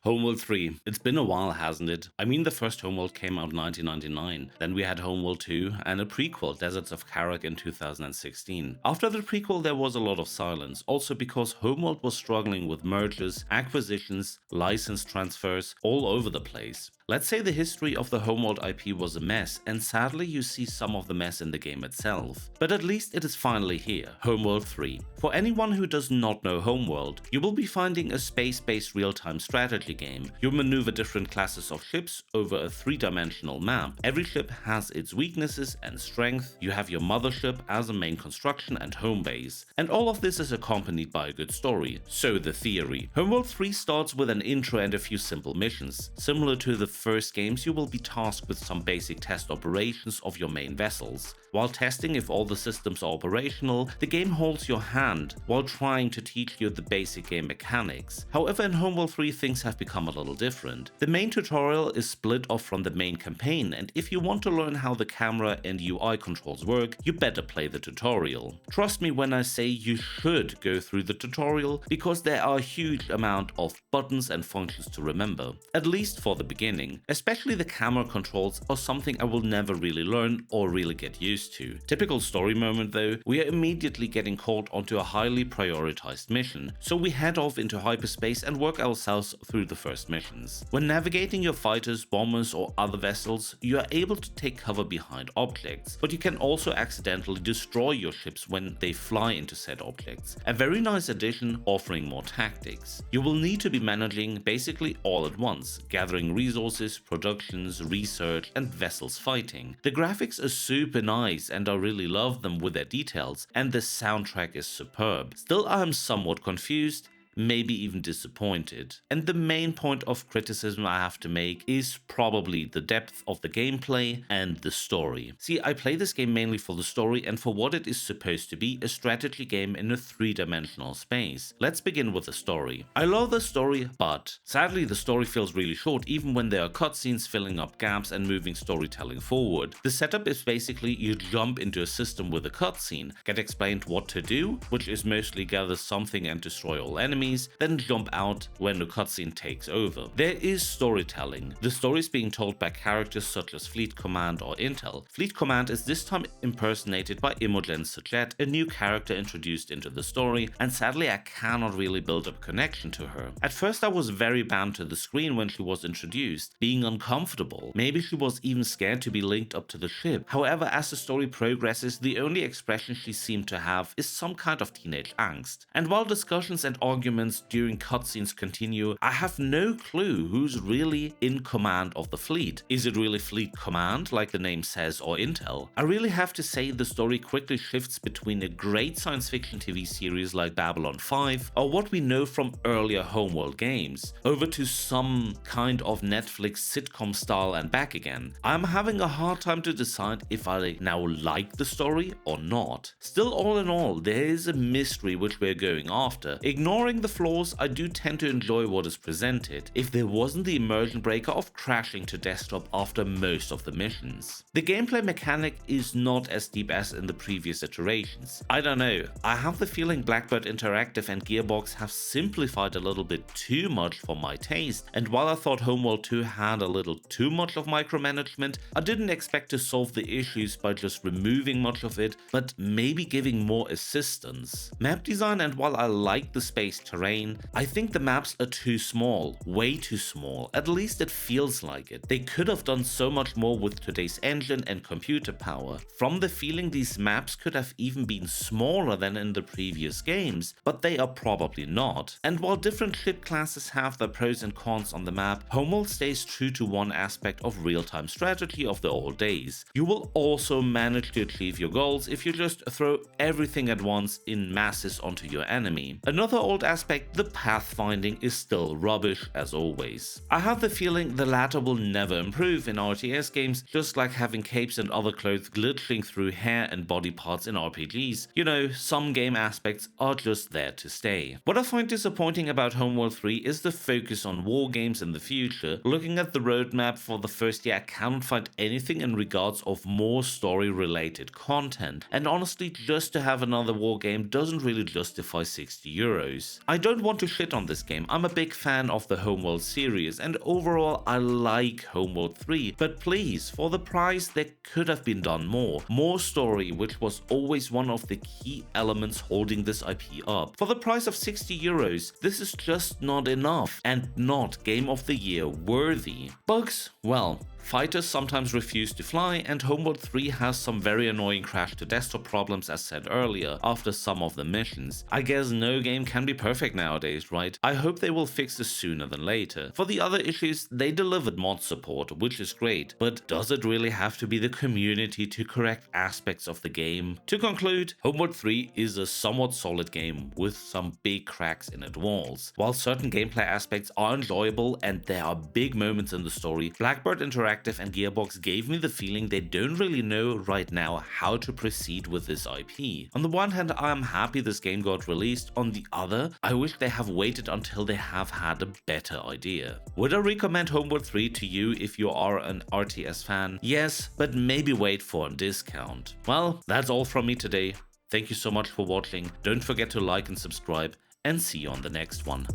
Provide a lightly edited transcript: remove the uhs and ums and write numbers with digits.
Homeworld 3. It's been a while, hasn't it? I mean, the first Homeworld came out in 1999, then we had Homeworld 2 and a prequel, Deserts of Karak, in 2016. After the prequel there was a lot of silence, also because Homeworld was struggling with mergers, acquisitions, license transfers all over the place. Let's say the history of the Homeworld IP was a mess, and sadly you see some of the mess in the game itself. But at least it is finally here, Homeworld 3. For anyone who does not know Homeworld, you will be finding a space-based real-time strategy game. You maneuver different classes of ships over a three-dimensional map. Every ship has its weaknesses and strength. You have your mothership as a main construction and home base. And all of this is accompanied by a good story. So the theory. Homeworld 3 starts with an intro and a few simple missions. Similar to the first games, you will be tasked with some basic test operations of your main vessels. While testing if all the systems are operational, the game holds your hand while trying to teach you the basic game mechanics. However, in Homeworld 3 things have become a little different. The main tutorial is split off from the main campaign, and if you want to learn how the camera and UI controls work, you better play the tutorial. Trust me when I say you should go through the tutorial, because there are a huge amount of buttons and functions to remember, at least for the beginning. Especially the camera controls are something I will never really learn or really get used to. Typical story moment though, we are immediately getting called onto a highly prioritized mission, so we head off into hyperspace and work ourselves through the first missions. When navigating your fighters, bombers or other vessels, you are able to take cover behind objects, but you can also accidentally destroy your ships when they fly into said objects. A very nice addition, offering more tactics. You will need to be managing basically all at once, gathering resources, productions, research and vessels fighting. The graphics are super nice and I really love them with their details, and the soundtrack is superb. Still, I am somewhat confused, maybe even disappointed. And the main point of criticism I have to make is probably the depth of the gameplay and the story. See, I play this game mainly for the story and for what it is supposed to be, a strategy game in a three-dimensional space. Let's begin with the story. I love the story, but sadly the story feels really short even when there are cutscenes filling up gaps and moving storytelling forward. The setup is basically you jump into a system with a cutscene, get explained what to do, which is mostly gather something and destroy all enemies, then jump out when the cutscene takes over. There is storytelling. The story is being told by characters such as Fleet Command or Intel. Fleet Command is this time impersonated by Imogen Sujet, a new character introduced into the story, and sadly I cannot really build up a connection to her. At first I was very bound to the screen when she was introduced, being uncomfortable. Maybe she was even scared to be linked up to the ship. However, as the story progresses, the only expression she seemed to have is some kind of teenage angst. And while discussions and arguments during cutscenes continue, I have no clue who's really in command of the fleet. Is it really Fleet Command like the name says, or Intel? I really have to say the story quickly shifts between a great science fiction TV series like Babylon 5 or what we know from earlier Homeworld games, over to some kind of Netflix sitcom style and back again. I'm having a hard time to decide if I now like the story or not. Still, all in all, there is a mystery which we're going after. Ignoring the flaws, I do tend to enjoy what is presented, if there wasn't the immersion breaker of crashing to desktop after most of the missions. The gameplay mechanic is not as deep as in the previous iterations. I don't know, I have the feeling Blackbird Interactive and Gearbox have simplified a little bit too much for my taste, and while I thought Homeworld 2 had a little too much of micromanagement, I didn't expect to solve the issues by just removing much of it, but maybe giving more assistance. Map design, and while I like the space terrain, I think the maps are too small, way too small, at least it feels like it. They could have done so much more with today's engine and computer power. From the feeling these maps could have even been smaller than in the previous games, but they are probably not. And while different ship classes have their pros and cons on the map, Homeworld stays true to one aspect of real-time strategy of the old days. You will also manage to achieve your goals if you just throw everything at once in masses onto your enemy. Another old aspect, the pathfinding, is still rubbish as always. I have the feeling the latter will never improve in RTS games, just like having capes and other clothes glitching through hair and body parts in RPGs. You know, some game aspects are just there to stay. What I find disappointing about Homeworld 3 is the focus on war games in the future. Looking at the roadmap for the first year, I cannot find anything in regards of more story related content, and honestly just to have another war game doesn't really justify €60. I don't want to shit on this game, I'm a big fan of the Homeworld series and overall I like Homeworld 3, but please, for the price there could have been done more. More story, which was always one of the key elements holding this IP up. For the price of 60 euros, this is just not enough and not Game of the Year worthy. Bugs? Well, fighters sometimes refuse to fly, and Homeworld 3 has some very annoying crash to desktop problems as said earlier after some of the missions. I guess no game can be perfect nowadays, right? I hope they will fix this sooner than later. For the other issues, they delivered mod support, which is great, but does it really have to be the community to correct aspects of the game? To conclude, Homeworld 3 is a somewhat solid game with some big cracks in its walls. While certain gameplay aspects are enjoyable and there are big moments in the story, Blackbird Interactive and Gearbox gave me the feeling they don't really know right now how to proceed with this IP. On the one hand, I am happy this game got released, on the other, I wish they have waited until they have had a better idea. Would I recommend Homeworld 3 to you if you are an RTS fan? Yes, but maybe wait for a discount. Well, that's all from me today. Thank you so much for watching, don't forget to like and subscribe, and see you on the next one.